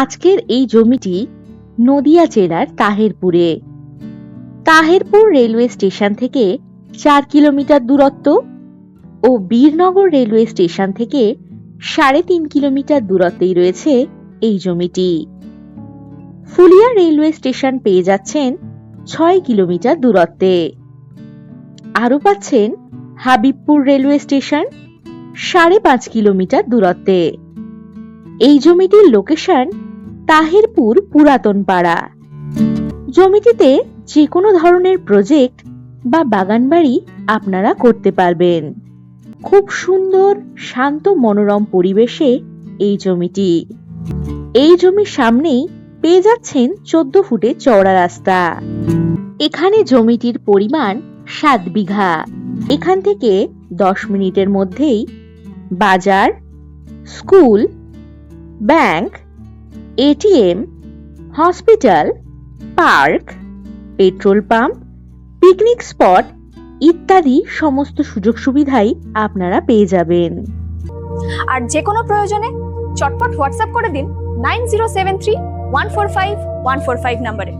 আজকের এই জমিটি নদিয়া জেলার তাহেরপুরে। তাহেরপুর রেলওয়ে স্টেশন থেকে 4 কিলোমিটার দূরত্ব ও বীরনগর রেলওয়ে স্টেশন থেকে 3.5 কিলোমিটার দূরত্বেই রয়েছে এই জমিটি। ফুলিয়া রেলওয়ে স্টেশন পেয়ে যাচ্ছেন 6 কিলোমিটার দূরত্বে। আরও পাচ্ছেন হাবিবপুর রেলওয়ে স্টেশন 5.5 কিলোমিটার দূরত্বে। এই জমিটির লোকেশন তাহেরপুর পুরাতন পাড়া। জমিটিতে যে কোনো ধরনের প্রজেক্ট বা বাগানবাড়ি আপনারা করতে পারবেন। খুব সুন্দর শান্ত মনোরম পরিবেশে এই জমিটি। এই জমির সামনেই পেয়ে যাচ্ছেন 14 ফুটের চওড়া রাস্তা। এখানে জমিটির পরিমাণ 7 বিঘা। এখান থেকে 10 মিনিটের মধ্যেই বাজার, school, bank, ATM, hospital, park, petrol pump, picnic spot ইত্যাদি সমস্ত সুযোগ সুবিধাই আপনারা পেয়ে যাবেন। আর যে কোনো প্রয়োজনে চটপট হোয়াটসঅ্যাপ করে দিন 9073145145 নম্বরে।